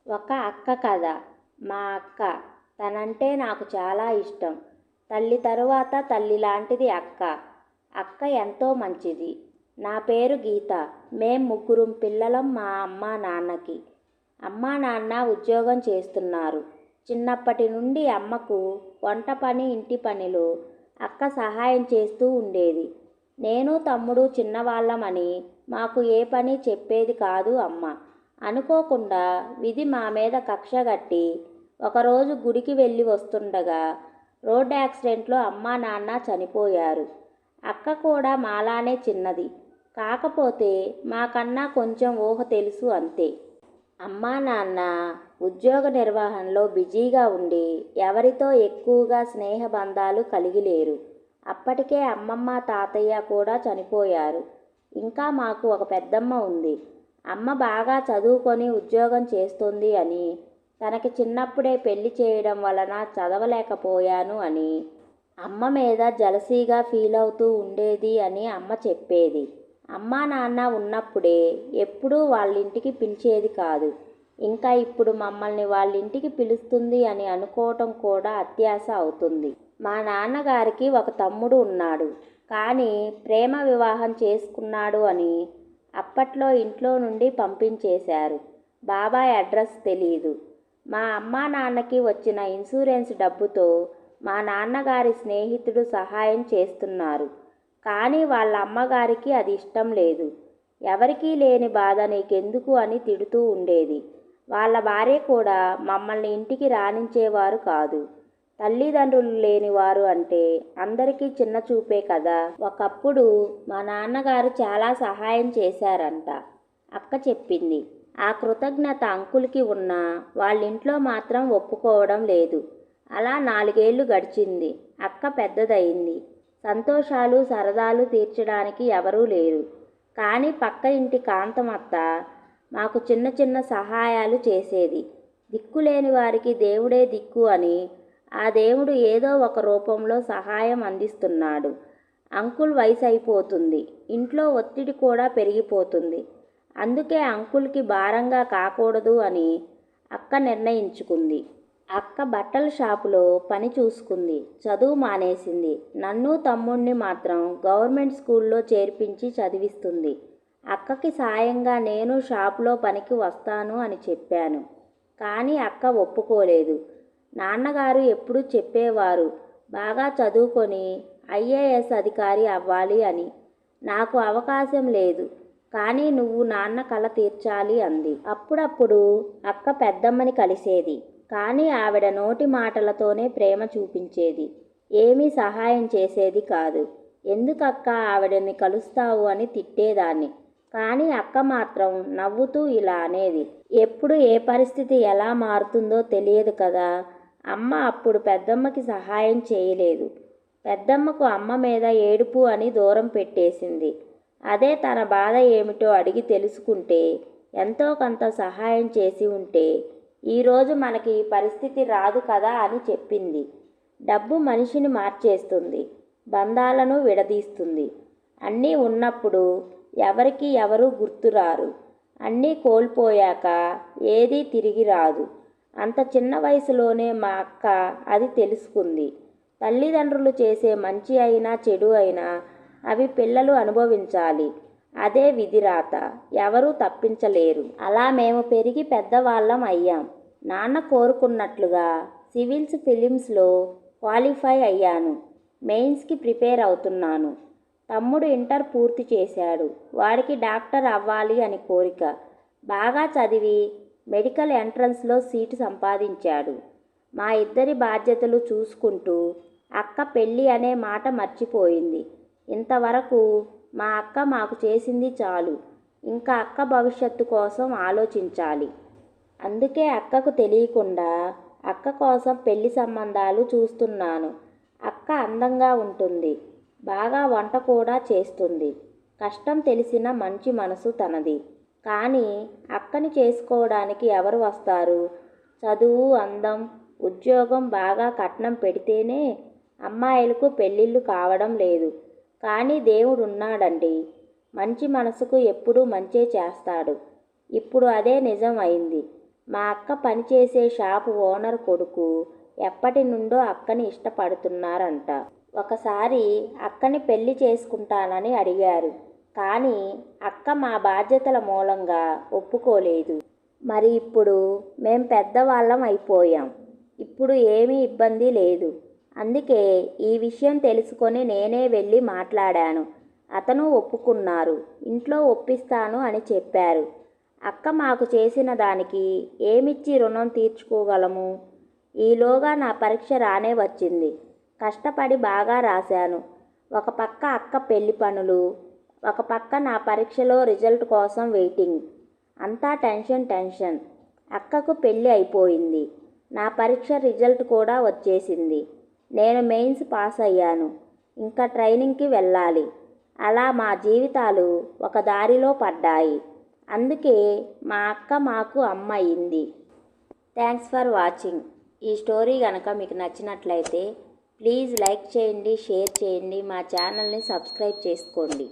ఒక అక్క కథ. మా అక్క. తనంటే నాకు చాలా ఇష్టం. తల్లి తరువాత తల్లి లాంటిది అక్క. అక్క ఎంతో మంచిది. నా పేరు గీత. మేం ముగ్గురం పిల్లలం మా అమ్మా నాన్నకి. అమ్మా నాన్న ఉద్యోగం చేస్తున్నారు. చిన్నప్పటి నుండి అమ్మకు వంట పని, ఇంటి పనిలో అక్క సహాయం చేస్తూ ఉండేది. నేను తమ్ముడు చిన్నవాళ్ళమని మాకు ఏ పని చెప్పేది కాదు అమ్మ. అనుకోకుండా విధి మా మీద కక్షగట్టి ఒకరోజు గుడికి వెళ్ళి వస్తుండగా రోడ్ యాక్సిడెంట్లో అమ్మా నాన్న చనిపోయారు. అక్క కూడా మాలానే చిన్నది. కాకపోతే మాకన్నా కొంచెం ఊహ తెలుసు అంతే. అమ్మా నాన్న ఉద్యోగ నిర్వహణలో బిజీగా ఉండి ఎవరితో ఎక్కువగా స్నేహబంధాలు కలిగి లేరు. అప్పటికే అమ్మమ్మ తాతయ్య కూడా చనిపోయారు. ఇంకా మాకు ఒక పెద్దమ్మ ఉంది. అమ్మ బాగా చదువుకొని ఉద్యోగం చేస్తుంది అని, తనకి చిన్నప్పుడే పెళ్లి చేయడం వలన చదవలేకపోయాను అని, అమ్మ మీద జలసీగా ఫీల్ అవుతూ ఉండేది అని అమ్మ చెప్పేది. అమ్మా నాన్న ఉన్నప్పుడే ఎప్పుడూ వాళ్ళింటికి పిలిచేది కాదు. ఇంకా ఇప్పుడు మమ్మల్ని వాళ్ళింటికి పిలుస్తుంది అని అనుకోవటం కూడా అత్యాశ అవుతుంది. మా నాన్నగారికి ఒక తమ్ముడు ఉన్నాడు. కానీ ప్రేమ వివాహం చేసుకున్నాడు అని అప్పట్లో ఇంట్లో నుండి పంపించేశారు. బాబాయ్ అడ్రస్ తెలీదు. మా అమ్మా నాన్నకి వచ్చిన ఇన్సూరెన్స్ డబ్బుతో మా నాన్నగారి స్నేహితుడు సహాయం చేస్తున్నారు. కానీ వాళ్ళ అమ్మగారికి అది ఇష్టం లేదు. ఎవరికీ లేని బాధ నీకెందుకు అని తిడుతూ ఉండేది. వాళ్ళ భార్య కూడా మమ్మల్ని ఇంటికి రానించేవారు కాదు. తల్లిదండ్రులు లేనివారు అంటే అందరికీ చిన్న చూపే కదా. ఒకప్పుడు మా నాన్నగారు చాలా సహాయం చేశారంట. అక్క చెప్పింది. ఆ కృతజ్ఞత అంకుల్కి ఉన్నా వాళ్ళింట్లో మాత్రం ఒప్పుకోవడం లేదు. అలా 4 ఏళ్ళు గడిచింది. అక్క పెద్దదయింది. సంతోషాలు సరదాలు తీర్చడానికి ఎవరూ లేరు. కానీ పక్క ఇంటి కాంతమత్త మాకు చిన్న చిన్న సహాయాలు చేసేది. దిక్కులేని వారికి దేవుడే దిక్కు అని ఆ దేవుడు ఏదో ఒక రూపంలో సహాయం అందిస్తున్నాడు. అంకుల్ వయసు అయిపోతుంది. ఇంట్లో ఒత్తిడి కూడా పెరిగిపోతుంది. అందుకే అంకుల్కి భారంగా కాకూడదు అని అక్క నిర్ణయించుకుంది. అక్క బట్టల షాపులో పని చూసుకుంది. చదువు మానేసింది. నన్ను తమ్ముణ్ణి మాత్రం గవర్నమెంట్ స్కూల్లో చేర్పించి చదివిస్తుంది. అక్కకి సాయంగా నేను షాపులో పనికి వస్తాను అని చెప్పాను. కానీ అక్క ఒప్పుకోలేదు. నాన్నగారు ఎప్పుడూ చెప్పేవారు బాగా చదువుకొని ఐఏఎస్ అధికారి అవ్వాలి అని. నాకు అవకాశం లేదు. కానీ నువ్వు నాన్న కల తీర్చాలి అంది. అప్పుడప్పుడు అక్క పెద్దమ్మని కలిసేది. కానీ ఆవిడ నోటి మాటలతోనే ప్రేమ చూపించేది. ఏమీ సహాయం చేసేది కాదు. ఎందుకక్క ఆవిడని కలుస్తావు అని తిట్టేదాన్ని. కానీ అక్క మాత్రం నవ్వుతూ ఇలా అనేది. ఎప్పుడు ఏ పరిస్థితి ఎలా మారుతుందో తెలియదు కదా. అమ్మ అప్పుడు పెద్దమ్మకి సహాయం చేయలేదు. పెద్దమ్మకు అమ్మ మీద ఏడుపు అని దూరం పెట్టేసింది. అదే తన బాధ ఏమిటో అడిగి తెలుసుకుంటే ఎంతో కొంత సహాయం చేసి ఉంటే ఈరోజు మనకి ఈ పరిస్థితి రాదు కదా అని చెప్పింది. డబ్బు మనిషిని మార్చేస్తుంది. బంధాలను విడదీస్తుంది. అన్నీ ఉన్నప్పుడు ఎవరికి ఎవరు గుర్తురారు. అన్నీ కోల్పోయాక ఏదీ తిరిగి రాదు. అంత చిన్న వయసులోనే మా అక్క అది తెలుసుకుంది. తల్లిదండ్రులు చేసే మంచి అయినా చెడు అయినా అవి పిల్లలు అనుభవించాలి. అదే విధిరాత. ఎవరూ తప్పించలేరు. అలా మేము పెరిగి పెద్దవాళ్ళం అయ్యాం. నాన్న కోరుకున్నట్లుగా సివిల్స్ ఫిలిమ్స్లో క్వాలిఫై అయ్యాను. మెయిన్స్కి ప్రిపేర్ అవుతున్నాను. తమ్ముడు ఇంటర్ పూర్తి చేశాడు. వాడికి డాక్టర్ అవ్వాలి అని కోరిక. బాగా చదివి మెడికల్ ఎంట్రన్స్లో సీటు సంపాదించాడు. మా ఇద్దరి బాధ్యతలు చూసుకుంటూ అక్క పెళ్ళి అనే మాట మర్చిపోయింది. ఇంతవరకు మా అక్క మాకు చేసింది చాలు. ఇంకా అక్క భవిష్యత్తు కోసం ఆలోచించాలి. అందుకే అక్కకు తెలియకుండా అక్క కోసం పెళ్లి సంబంధాలు చూస్తున్నాను. అక్క అందంగా ఉంటుంది. బాగా వంట కూడా చేస్తుంది. కష్టం తెలిసిన మంచి మనసు తనది. కానీ అక్కని చేసుకోవడానికి ఎవరు వస్తారు? చదువు, అందం, ఉద్యోగం, బాగా కట్నం పెడితేనే అమ్మాయిలకు పెళ్ళిళ్ళు కావడం లేదు. కానీ దేవుడు ఉన్నాడండి. మంచి మనసుకు ఎప్పుడూ మంచే చేస్తాడు. ఇప్పుడు అదే నిజం అయింది. మా అక్క పనిచేసే షాపు ఓనర్ కొడుకు ఎప్పటి నుండో అక్కని ఇష్టపడుతున్నారంట. ఒకసారి అక్కని పెళ్లి చేసుకుంటానని అడిగారు. కానీ అక్క మా బాధ్యతల మూలంగా ఒప్పుకోలేదు. మరి ఇప్పుడు మేం పెద్దవాళ్ళం అయిపోయాం. ఇప్పుడు ఏమీ ఇబ్బంది లేదు. అందుకే ఈ విషయం తెలుసుకొని నేనే వెళ్ళి మాట్లాడాను. అతను ఒప్పుకున్నారు. ఇంట్లో ఒప్పిస్తాను అని చెప్పారు. అక్క మాకు చేసిన దానికి ఏమిచ్చి రుణం తీర్చుకోగలము? ఈలోగా నా పరీక్ష రానే వచ్చింది. కష్టపడి బాగా రాశాను. ఒక పక్క అక్క పెళ్లి పనులు, ఒక పక్క నా పరీక్షలో రిజల్ట్ కోసం వెయిటింగ్. అంతా టెన్షన్. అక్కకు పెళ్ళి అయిపోయింది. నా పరీక్ష రిజల్ట్ కూడా వచ్చేసింది. నేను మెయిన్స్ పాస్ అయ్యాను. ఇంకా ట్రైనింగ్కి వెళ్ళాలి. అలా మా జీవితాలు ఒక దారిలో పడ్డాయి. అందుకే మా అక్క మాకు అమ్మ అయింది. Thanks for watching. ఈ స్టోరీ కనుక మీకు నచ్చినట్లయితే ప్లీజ్ లైక్ చేయండి, షేర్ చేయండి, మా ఛానల్ని సబ్స్క్రైబ్ చేసుకోండి.